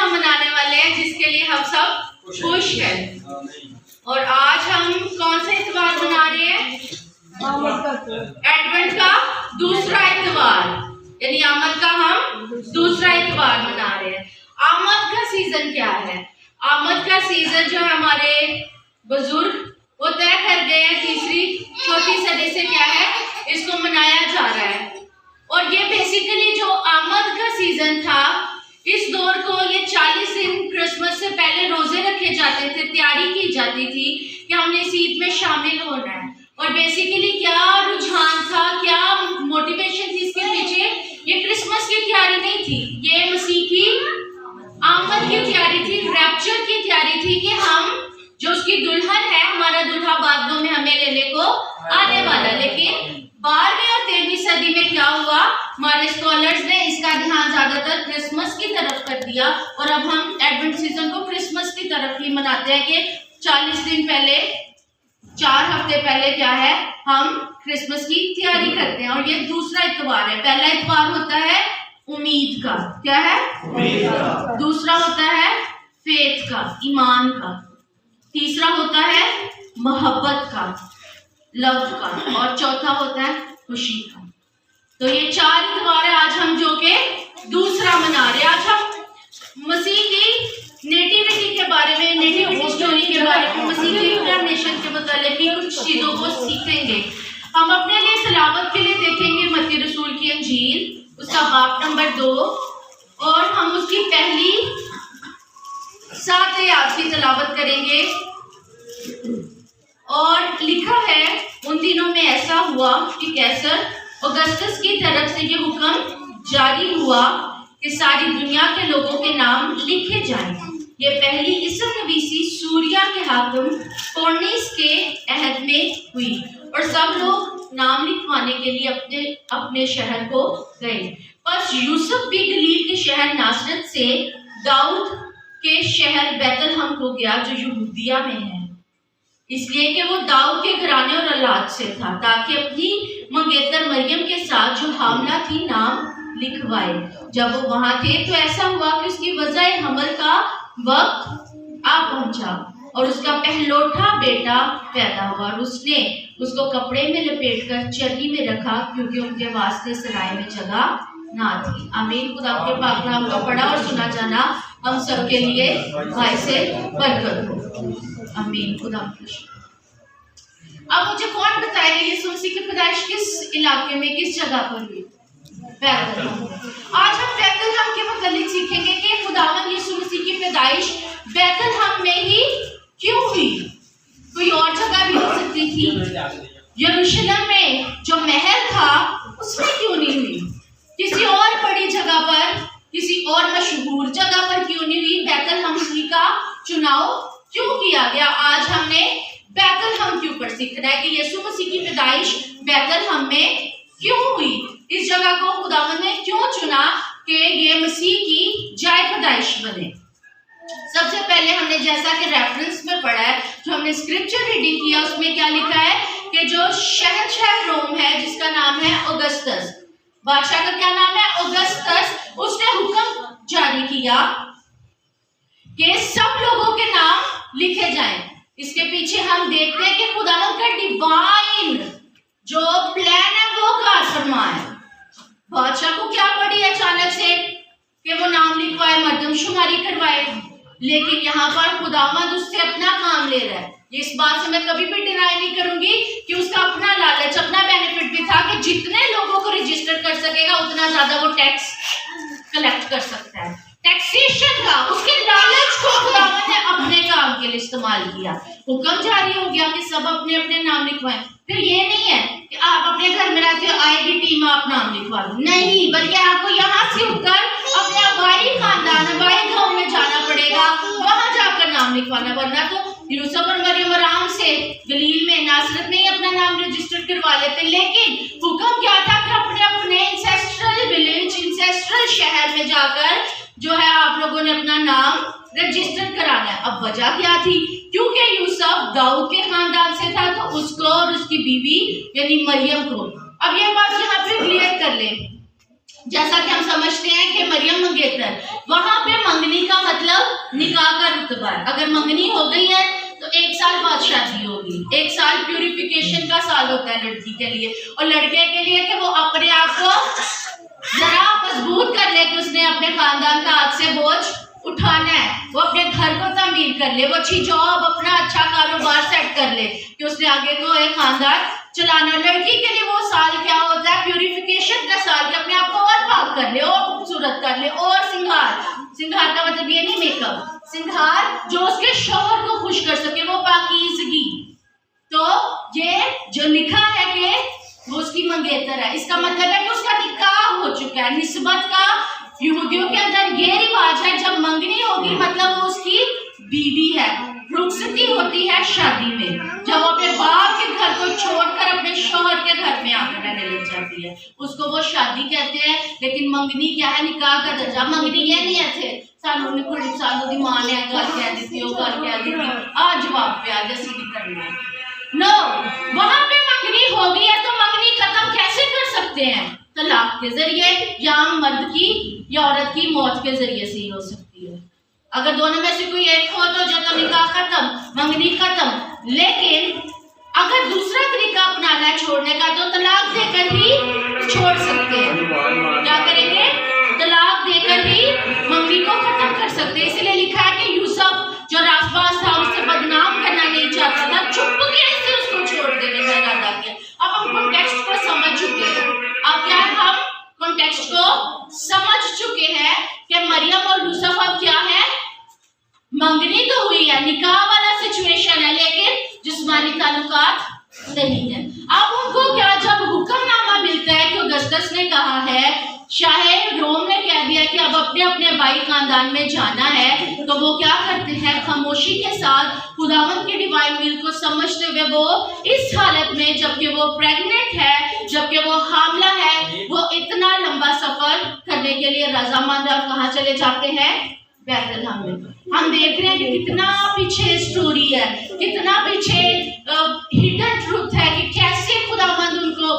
ہم منانے والے ہیں جس کے لیے ہم سب خوش ہیں. اور آج ہم کون سا اتوار منا رہے ہیں؟ ایڈونٹ کا دوسرا اتوار، یعنی آمد کا ہم دوسرا اتوار منا رہے ہیں. آمد کا سیزن کیا ہے؟ آمد کا سیزن جو ہمارے بزرگ وہ طے کر گئے ہیں تیسری چوتھی صدی سے کیا ہے اس کو منایا جا رہا ہے. اور یہ بیسیکلی جو آمد کا سیزن تھا اس دور کو یہ 40 دن کرسمس سے پہلے روزے رکھے جاتے تھے، تیاری کی جاتی تھی کہ ہم نے اس عید میں شامل ہونا ہے. اور بیسیکلی کیا رجحان تھا، کیا موٹیویشن تھی اس کے پیچھے؟ یہ کرسمس کی تیاری نہیں تھی، یہ مسیح کی آمد کی تیاری تھی، ریپچر کی تیاری تھی کہ ہم جو اس کی دلہن ہے، ہمارا دلہا بعد میں ہمیں لینے کو آنے والا. لیکن 12ویں اور 13ویں صدی میں کیا ہوا؟ ہمارے اسکالرز نے اس کا دھیان زیادہ تر کرسمس کی طرف کر دیا اور اب ہم ایڈونٹ سیزن کو کرسمس کی طرف ہی مناتے ہیں کہ 40 دن پہلے 4 ہفتے پہلے کیا ہے ہم کرسمس کی تیاری کرتے ہیں. اور یہ دوسرا اتوار ہے. پہلا اتوار ہوتا ہے امید کا، کیا ہے؟ امید کا. دوسرا ہوتا ہے فیتھ کا، ایمان کا. تیسرا ہوتا ہے محبت کا، لو کا. اور چوتھا ہوتا ہے خوشی کا. تو یہ 4 اتوار ہے آج ہم جو کہ دوسرا منا رہے ہیں. آج ہم مسیح کی نیٹیوٹی کے بارے میں، نیٹیوٹی سٹوری کے بارے میں، مسیح کی انکارنیشن کے متعلق کی کچھ چیزوں کو سیکھیں گے. ہم اپنے لیے تلاوت کے لیے دیکھیں گے متی رسول کی انجیل، اس کا باب نمبر 2، اور ہم اس کی پہلی 7 آیات کی تلاوت کریں گے. اور لکھا ہے ان دنوں میں ایسا ہوا کہ کیسر اوگسٹس کی طرف سے یہ حکم جاری ہوا کہ ساری دنیا کے لوگوں کے نام لکھے جائیں. یہ پہلی اسم نویسی سوریا کے حاکم کورنیس کے عہد میں ہوئی اور سب لوگ نام لکھوانے کے لیے اپنے اپنے شہر کو گئے. پس یوسف بھی گلیل کے شہر ناصرت سے داؤد کے شہر بیت لحم کو گیا جو یہودیہ میں ہے، اس لیے کہ وہ داؤد کے گھرانے اور اولاد سے تھا، تاکہ اپنی منگیتر مریم کے ساتھ جو حاملہ تھی نام لکھوائے. جب وہ وہاں تھے تو ایسا ہوا کہ اس کی وضع حمل کا وقت آ پہنچا اور اس کا پہلوٹا بیٹا پیدا ہوا، اور اس نے اس کو کپڑے میں لپیٹ کر چرنی میں رکھا کیونکہ ان کے واسطے سرائے میں جگہ نہ تھی. آمین. خدا کے پاک نام کو پڑھا اور سنا جانا ہم سب کے لیے باعث برکت ہو. آمین. خدا کا شکر. اب مجھے کون بتائے گا یسوع مسیح کی پیدائش کس علاقے میں، کس جگہ پر ہوئی؟ بیت لحم. آج ہم بیت لحم کے متعلق سیکھیں گے کہ خداوند یسوع مسیح کی پیدائش بیت لحم میں ہی کیوں ہوئی؟ کوئی اور جگہ بھی ہو سکتی تھی. یروشلم میں جو محل تھا اس میں کیوں نہیں ہوئی؟ کسی اور بڑی جگہ پر، کسی اور مشہور جگہ پر کیوں نہیں ہوئی؟ بیت لحم کا چناؤ کیوں کیا گیا؟ آج ہم نے بیت لحم کے اوپر سیکھنا ہے کہ یسوع مسیح کی پیدائش بیت لحم میں کیوں ہوئی، اس جگہ کو خداوند نے کیوں چنا کہ یہ مسیح کی جائے پیدائش بنے. سب سے پہلے ہم نے جیسا کہ ریفرنس میں پڑھا ہے، جو ہم نے اسکرپچر ریڈنگ کیا اس میں کیا لکھا ہے کہ جو شہنشاہ روم ہے جس کا نام ہے اوگسٹس، بادشاہ کا کیا نام ہے؟ اوگسٹس. اس نے حکم جاری کیا کہ سب لوگوں کے نام لکھے جائیں. اس کے پیچھے ہم دیکھتے ہیں کہ خداوند کا ڈیوائن جو پلان ہے وہ کار فرما ہے. بادشاہ کو کیا پڑی اچانک سے کہ وہ نام لکھوائے، مردم شماری کروائے، لیکن یہاں پر خداوند اس سے اپنا کام لے رہا ہے. اس بات سے میں کبھی بھی ڈینائی نہیں کروں گی کہ اس کا اپنا لالچ، اپنا بینیفٹ بھی تھا کہ جتنے لوگوں کو رجسٹر کر سکے گا اتنا زیادہ وہ ٹیکس کلیکٹ کر سکتا ہے. ٹیکسیشن کا اس کے لالچ کو خداوند نے اپنے کام کے لیے استعمال کیا. حکم جاری ہو گیا کہ سب اپنے اپنے نام لکھوائیں. پھر یہ نہیں ہے کہ آپ اپنے گھر میں رہتے ہو، آئے گی ٹیم آپ نام لکھوا دو، نہیں، بلکہ آپ کو یہاں سے اٹھ کر اپنے آبائی خاندان، آبائی گاؤں میں جانا پڑے گا، وہاں جا کر نام لکھوانا. ورنہ تو یوسف اور مریم آرام سے گلیل میں ناصرت میں ہی اپنا نام رجسٹر کروا لیتے. لیکن حکم کیا تھا کہ اپنے اپنے انسیسٹرل ولیج، انسیسٹرل شہر میں جا کر جو ہے آپ لوگوں نے اپنا نام رجسٹر کرانا ہے. اب وجہ کیا تھی؟ کیونکہ یوسف داؤد کے خاندان سے تھا تو اس کو اور اس کی بیوی یعنی مریم کو. اب یہ بات یہاں پہ کلیئر کر لیں. جیسا کہ ہم سمجھتے ہیں کہ مریم منگیتر، وہاں پہ منگنی کا مطلب نکاح کا رتبہ ہے. اگر منگنی ہو گئی ہے تو 1 سال بعد شادی ہوگی. 1 سال پیوریفیکیشن کا سال ہوتا ہے لڑکی کے لیے, اور لڑکے کے لیے کہ وہ اپنے آپ کو ذرا مضبوط کر لے کہ اس نے اپنے خاندان کا ہاتھ سے بوجھ اٹھانا ہے, وہ اپنے گھر کو تعمیر کر لے, وہ اچھی جاب, اپنا اچھا کاروبار سیٹ کر لے کہ اس نے آگے کو ایک خاندان چلانا. لڑکی کے لیے وہ سال کیا ہوتا ہے؟ پیوریفیکیشن کا سال, کہ اپنے آپ کو اور پاک کر لے, اور خوبصورت کر لے, اور سنگھار کا مطلب یہ نہیں میک اپ, سنگھار جو اس کے شوہر کو خوش کر سکے, وہ پاکیزگی. تو یہ جو لکھا ہے کہ وہ اس کی منگیتر ہے, اس کا مطلب ہے کہ اس کا نکاح ہو چکا ہے. نسبت کا یہودیوں کے اندر یہ رواج ہے, جب منگنی ہوگی مطلب وہ اس کی بیوی ہے. رخصتی ہوتی ہے شادی میں, جب وہ اپنے باپ کے گھر کو چھوڑ کر اپنے شوہر کے گھر میں آ کر رہنے لگ جاتی ہے, اس کو وہ شادی کہتے ہیں. لیکن منگنی کیا ہے؟ نکاح کا درجہ. منگنی یہ نہیں ہے تھے سانوں نے کڑی سانوں دی ماں نے گل کہہ دیتی, وہ گل کہہ دیتی, آج جواب پہ آ جیسی بھی کرنا ہے. نو, وہاں پہ منگنی ہو گئی ہے تو منگنی ختم کیسے کر سکتے ہیں؟ طلاق کے ذریعے, یا مرد کی یا عورت کی موت کے ذریعے سے ہی ہو سکتی ہے. اگر دونوں میں سے کوئی ایک ہو تو جو نکاح ختم, منگنی ختم. لیکن اگر دوسرا طریقہ اپنانا ہے چھوڑنے کا تو طلاق دے کر ہی چھوڑ سکتے ہیں. کیا کریں گے؟ طلاق دے کر ہی منگنی کو ختم کر سکتے ہیں. اسی لیے لکھا ہے کہ یوسف جو رازباز تھا اس سے بدنام کرنا نہیں چاہتا تھا, چپ کے سے اس کو چھوڑ دینے کا ارادہ کیا. اب ہم کانٹیکسٹ کو سمجھ چکے ہیں. اب کیا ہے؟ ہم کانٹیکسٹ کو سمجھ چکے ہیں کہ مریم اور یوسف اب کیا ہے؟ منگنی تو ہوئی ہے, نکاح والا سچویشن ہے, لیکن جسمانی تعلقات نہیں ہے. اب ان کو کیا, جب حکم نامہ ملتا ہے کہ اگسطس نے کہا ہے, شاہ روم نے کہہ دیا کہ اب اپنے اپنے بھائی خاندان میں جانا ہے, تو وہ کیا کرتے ہیں؟ خاموشی کے ساتھ خداوند کے ڈیوائن ول کو سمجھتے ہوئے وہ اس حالت میں, جبکہ وہ پریگننٹ ہے, جبکہ وہ حاملہ ہے, وہ اتنا لمبا سفر کرنے کے لیے رضامند ہے. کہاں چلے جاتے ہیں؟ بیت لحم میں. ہم دیکھ رہے ہیں کہ کتنا پیچھے سٹوری ہے, کتنا پیچھے ہڈن ٹروتھ ہے کہ کیسے خداوند ان کو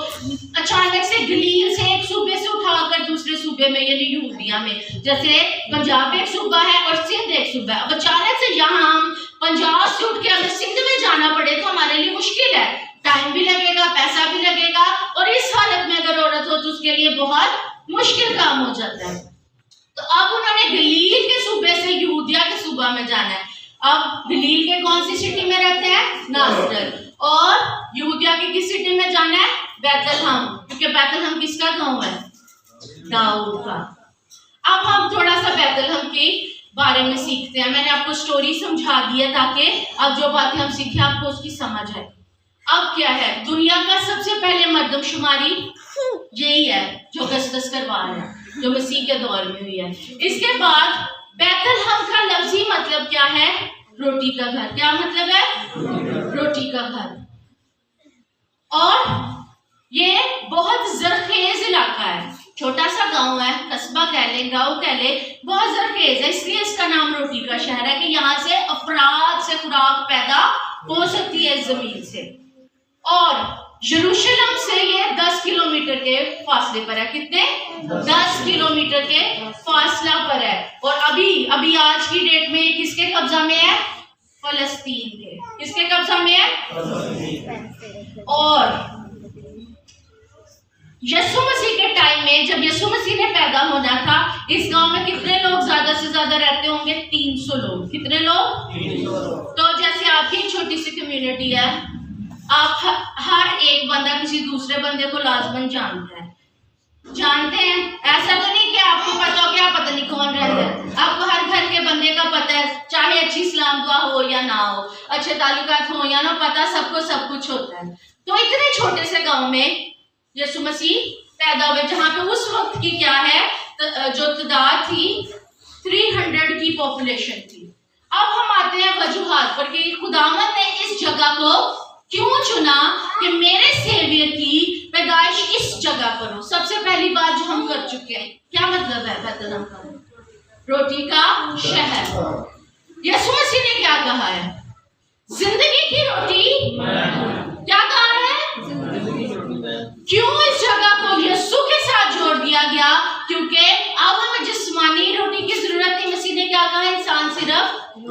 اچانک سے گلیل سے ایک صوبے سے اٹھا کر دوسرے صوبے میں, یعنی یہودیہ میں, جیسے پنجاب ایک صوبہ ہے اور سندھ ایک صوبہ ہے. اب اچانک سے یہاں ہم پنجاب سے اٹھ کے اگر سندھ میں جانا پڑے تو ہمارے لیے مشکل ہے, ٹائم بھی لگے گا, پیسہ بھی لگے گا, اور اس حالت میں اگر عورت ہو تو اس کے لیے بہت مشکل کام ہو جاتا ہے. تو اب انہوں نے گلیل کے صوبے سے یہودیہ کے صوبہ میں جانا ہے. اب گلیل کے کون سی سٹی میں رہتے ہیں؟ ناصرت. اور یہودیہ کی کس سٹی میں جانا ہے؟ بیت لحم, کیونکہ بیت لحم کس کا گاؤں ہے؟ داؤد کا. اب ہم تھوڑا سا بیت لحم کے بارے میں سیکھتے ہیں. میں نے آپ کو سٹوری سمجھا دی ہے تاکہ اب جو باتیں ہم سیکھیں آپ کو اس کی سمجھ ہے. اب کیا ہے, دنیا کا سب سے پہلے مردم شماری یہی ہے جو اگسطس کروا رہا ہے, جو مسیح کے دور میں ہوئی ہے. اس کے بعد بیت لحم کا لفظی مطلب کیا ہے؟ روٹی کا گھر. کیا مطلب ہے؟ روٹی کا گھر. اور یہ بہت زرخیز علاقہ ہے, چھوٹا سا گاؤں ہے, قصبہ کہہ لیں, گاؤں کہہ لیں, بہت زرخیز ہے, اس لیے اس کا نام روٹی کا شہر ہے کہ یہاں سے افراد سے خوراک پیدا ہو سکتی ہے اس زمین سے. اور یروشلم سے یہ 10 کلومیٹر کے فاصلے پر ہے. کتنے؟ 10 کلومیٹر کے فاصلہ پر ہے. اور ابھی آج کی ڈیٹ میں کس کے قبضہ میں ہے؟ فلسطین کے. کس کے قبضہ میں ہے؟ اور یسوع مسیح کے ٹائم میں, جب یسوع مسیح نے پیدا ہونا تھا, اس گاؤں میں کتنے لوگ زیادہ سے زیادہ رہتے ہوں گے؟ 300 لوگ. کتنے لوگ؟ 300. تو جیسے آپ کی چھوٹی سی کمیونٹی ہے, آپ ہر ایک بندہ کسی دوسرے بندے کو لازماً جانتے ہیں. ایسا تو نہیں کہ آپ کو پتا ہو کہ آپ پتہ نہیں کون رہتا ہے. آپ کو ہر گھر کے بندے کا پتہ ہے, چاہے اچھی سلام دعا ہو یا نہ ہو, اچھے تعلقات ہو یا نہ, پتہ سب کو سب کچھ ہوتا ہے. تو اتنے چھوٹے سے گاؤں میں یسوع مسیح پیدا ہوئے, جہاں پہ اس وقت کی کیا ہے جو تعداد تھی 300 کی پاپولیشن تھی. اب ہم آتے ہیں وجوہات پر کہ خداوند نے اس جگہ کو کیوں چنا کہ میرے سیویئر کی پیدائش اس جگہ پر ہو. سب سے پہلی بات جو ہم کر چکے ہیں, کیا مطلب ہے بیت لحم کا؟ روٹی کا شہر. یسوع مسیح نے کیا کہا ہے؟ زندگی کی روٹی. کیا کہا ہے؟ کیوں اس جگہ کو یسوع کے ساتھ جوڑ دیا گیا؟ کیونکہ اب ہمیں جسمانی روٹی کی ضرورت نہیں. مسیح نے کیا کہا؟ انسان صرف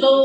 2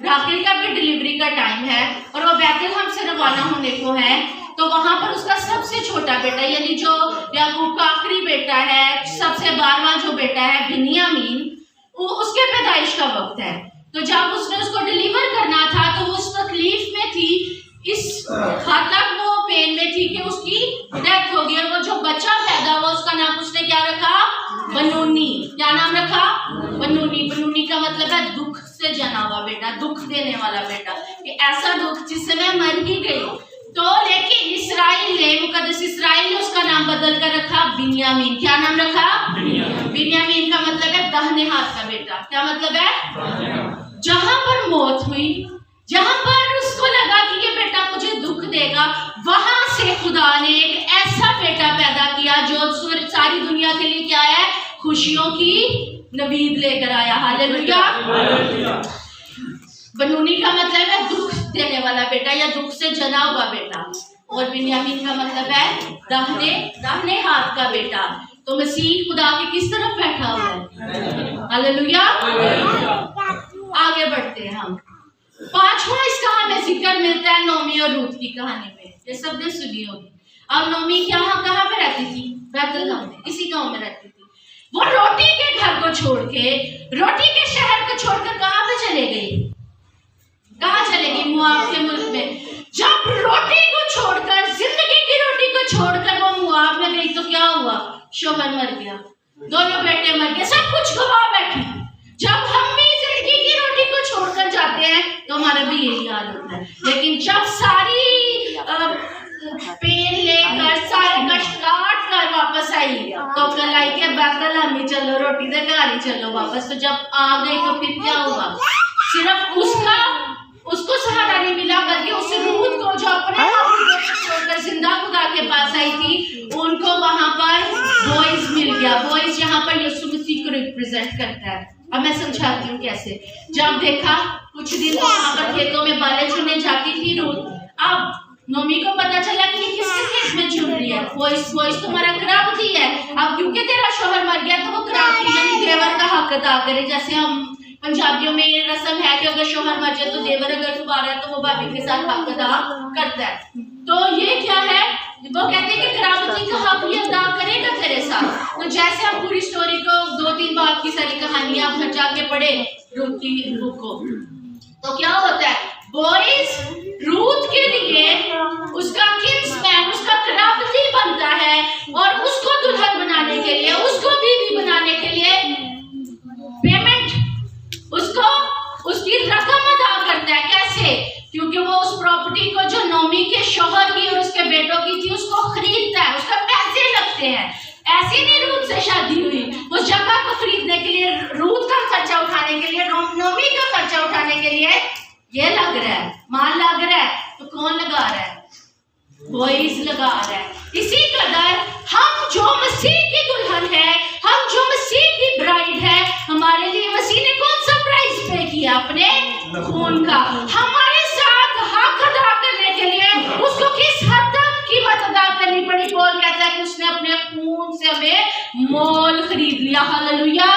راکیل کا بھی ڈلیوری کا ٹائم ہے اور وہ بیت لحم سے روانہ ہونے کو ہے. تو وہاں پر اس کا سب سے چھوٹا بیٹا یعنی جو یعقوب کا آخری بیٹا ہے, سب سے 12واں جو بیٹا ہے بنیامین, اس کے پیدائش کا وقت ہے. تو جب اس نے اس کو ڈلیور کرنا تھا تو وہ اس تکلیف میں تھی, اس حد تک وہ پین میں تھی کہ اس کی ڈیتھ ہو گئی. اور وہ جو بچہ پیدا ہوا اس کا نام اس نے کیا رکھا؟ بنونی. کیا نام رکھا؟ بنونی. بنونی کا مطلب ہے دکھ سے جنا ہوا بیٹا, دکھ دینے والا بیٹا, کہ ایسا دکھ جس سے میں مر ہی گئی. تو لیکن اسرائیل نے, مقدس اسرائیل نے اس کا نام بدل کر رکھا بنیامین. کیا نام رکھا؟ بنیامین کا مطلب ہے داہنے ہاتھ کا بیٹا. کیا مطلب ہے؟ جہاں پر موت ہوئی, جہاں پر اس کو لگا کہ یہ بیٹا مجھے دکھ دے گا, وہاں سے خدا نے ایک ایسا بیٹا پیدا کیا جو ساری دنیا کے لیے کیا ہے؟ خوشیوں کی نوید لے کر آیا. ہاللیلویا. بنونی کا مطلب ہے دکھ دینے والا بیٹا یا دکھ سے جنا ہوا بیٹا, اور بنیامین کا مطلب ہے داہنے ہاتھ کا بیٹا. تو مسیح خدا کے کس طرف بیٹھا ہوا ہے؟ ہاللیلویا. آگے بڑھتے ہیں ہم. 5واں اس کا ہمیں ذکر ملتا ہے نومی اور روت کی کہانی میں. یہ سب نے سنی ہوگی. اب نومی کہاں پہ رہتی تھی؟ بیت لحم میں, اسی گاؤں میں رہتی تھی. وہ روٹی کے گھر کو چھوڑ کے, روٹی کے شہر کو چھوڑ کر کہاں پہ چلے گئی؟ کہاں چلے گی؟ مواب کے ملک میں. جب روٹی کو چھوڑ کر, زندگی کی روٹی کو چھوڑ کر وہ مواب میں گئی تو کیا ہوا؟ شوہر مر گیا, دونوں بیٹے مر گئے, سب کچھ گوا بیٹھی. جب ہم بھی زندگی کی روٹی کو چھوڑ کر جاتے ہیں تو ہمارا بھی یہی حال ہوتا ہے. لیکن جب ساری پین لے کر, سارے کشٹ کاٹ کر واپس آئی تو کل آئی کہ بیت لحم ہی چلو, روٹی سے گھر ہی چلو واپس. تو جب آ گئی تو پھر کیا ہوا؟ صرف اس کو سہارا نہیں ملا, بلکہ اس روت کو جو اپنے چھوڑ کر زندہ خدا کے پاس آئی تھی, ان کو وہاں پر بوئز مل گیا. بوئز یہاں پر یسوع مسیح کو ریپرزینٹ کرتا ہے. اب میں سمجھاتی ہوں کیسے. جب دیکھا کچھ دن وہاں پر کھیتوں میں بالے چننے جاتی تھی روت. اب نومی کو پتا چلا کہ یہ کس کے کھیت میں چن رہی ہے. بوئز تمہارا کراپتی ہے. اب کیونکہ تیرا شوہر مر گیا تو وہ کراپتی یعنی دیور کا حق ادا کرے. جیسے ہم پنجابیوں میں یہ رسم ہے کہ اگر شوہر مر جائے تو دیور اگر دوبارہ ہے تو وہ بھابھی کے ساتھ حق ادا کرتا ہے. تو یہ کیا ہے؟ وہ کہتے ہیں کہ کراپتی کا حق یہ ادا کرے گا تیرے ساتھ. تو جیسے ہم پوری سٹوری کو 2-3 باب کی ساری کہانیاں آپ گھر جا کے پڑھے روت کی بک کو, تو کیا ہوتا ہے؟ بوئز روت کے لیے اس کا کنس مین, اس کا کراپتی بنتا ہے, اور اس کو دلہن بنانے کے لیے, اس کو بیوی بنانے کے لیے پیمنٹ, اس کی رقم ادا کرتا ہے. کیسے؟ کیونکہ وہ اس پراپرٹی کو جو نومی کے شوہر کی اور اس کے بیٹوں کی تھی اس کو خریدتا ہے, اس کا پیسے لگتے ہیں. ایسی نہیں روت سے شادی ہوئی, اس جگہ کو خریدنے کے لیے, روت کا خرچہ اٹھانے کے لیے, نومی کا خرچہ اٹھانے کے لیے یہ لگ رہا ہے, مال لگ رہا ہے. تو کون لگا رہا ہے؟ بوئز لگا رہا ہے. اسی قدر ہم جو مسیح کی دلہن ہے, ہم جو مسیح کی برائڈ ہے, ہمارے لیے مسیح نے کون سا پرائز پے کیا؟ اپنے خون کا. ہمارے ساتھ حق ادا کرنے کے لیے اس کو کس حد تک قیمت ادا کرنی پڑی؟ پول کہتا ہے کہ اس نے اپنے خون سے ہمیں مول خرید لیا. ہاللیلویا.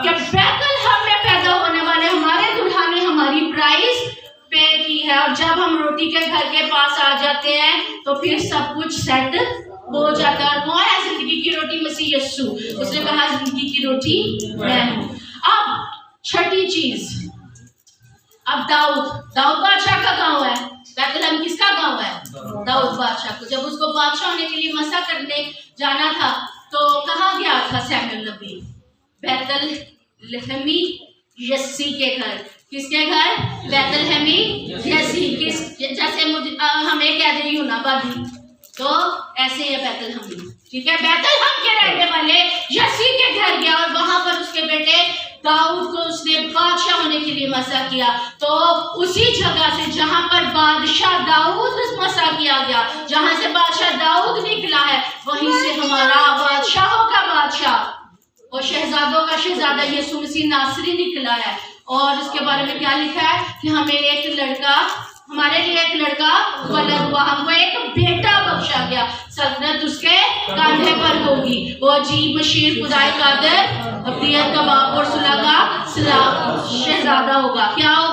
کہ بیت لحم میں پیدا ہونے والے ہمارے دلہن نے ہماری پرائز پے کی ہے. اور جب ہم روٹی کے گھر کے پاس آ جاتے ہیں تو پھر سب کچھ سیٹ ہو جاتا ہے. اور کون ہے زندگی کی روٹی؟ مسیح یسوع. اس نے کہا زندگی کی روٹی میں ہوں. اب چھٹی چیز, اب داؤد بادشاہ کا گاؤں ہے. بیت لحم کس کا گاؤں ہے؟ داؤد بادشاہ کو. جب اس کو بادشاہ ہونے کے لیے مسا کرنے جانا تھا تو کہاں گیا تھا سیموئیل نبی؟ بیت لحمی یسی کے گھر. کس کے گھر؟ بیت لحمی یسی. جیسے ہمیں کہہ دے یونا بادی, تو ایسے یہ بیت لحمی, ٹھیک ہے. بیت لحم کے رہنے والے یسی کے گھر گیا اور وہاں پر اس کے بیٹے داؤد کو اس نے بادشاہ ہونے کے لیے مسا کیا. تو اسی جگہ سے جہاں پر بادشاہ داؤد مسا کیا گیا, جہاں سے بادشاہ داؤد نکلا ہے, وہیں سے ہمارا بادشاہوں کا بادشاہ اور شہزادوں کا شہزادہ یسوع مسیح ناصری نکلا ہے. اور اس کے بارے میں کیا لکھا ہے کہ ہمارے لیے ایک لڑکا ولد ہوا, ہم کو ایک بیٹا بخشا گیا, سلطنت اس کے کاندھے پر ہوگی. وہ عجیب بشیر خدائے قادر ابدیت کا باپ اور صلح کا شہزادہ ہوگا. کیا ہوگا؟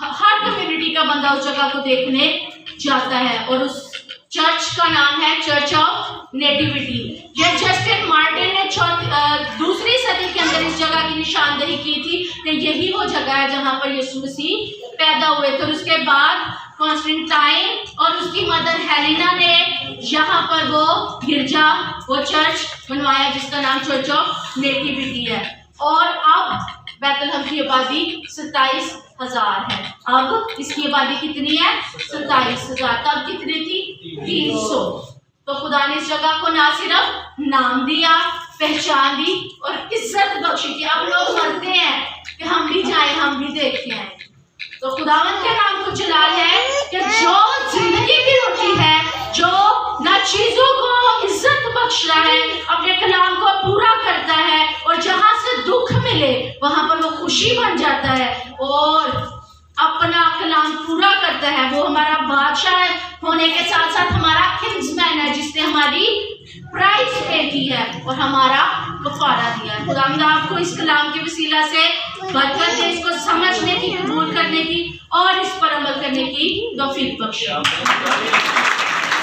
ہر کمیونٹی کا بندہ اس جگہ کو دیکھنے جاتا ہے، اور اس چرچ کا نام ہے چرچ آف نیٹیوٹی۔ یہ جسٹن مارٹن نے دوسری صدی کے اندر اس جگہ کی نشاندہی کی تھی کہ یہی وہ جگہ ہے جہاں پر یسوع مسیح پیدا ہوئے تھے۔ اور اس کے بعد کانسٹنٹائن اور اس کی مدر ہیلینا نے یہاں پر وہ گرجا، وہ چرچ بنوایا جس کا نام چرچ آف نیٹیوٹی ہے۔ اور اب بیت الحم کی آبادی 27,000 ہے۔ اب اس کی آبادی کتنی ہے؟ 27,000۔ تب کتنی تھی؟ 300۔ تو خدا نے اس جگہ کو نہ صرف نام دیا، پہچان دی اور عزت بخشی تھی۔ اب لوگ مرتے ہیں کہ ہم بھی جائیں، ہم بھی دیکھتے ہیں۔ تو خداوند کے نام کو جلال ہے کہ جو زندگی کی روٹی ہے، جو نہ چیزوں کو عزت بخش رہا ہے، اپنے کلام کو پورا کرتا ہے، اور جہاں سے دکھ ملے وہاں پر وہ خوشی بن جاتا ہے اور اپنا کلام پورا کرتا ہے، وہ ہمارا بادشاہ ہونے کے ساتھ ساتھ ہمارا کنگز مین ہے جس نے ہماری پرائز پے کی ہے اور ہمارا کفارہ دیا ہے۔ خداوند آپ کو اس کلام کے وسیلہ سے برکت دے، اس کو سمجھنے کی، قبول کرنے کی اور اس پر عمل کرنے کی توفیق بخشے۔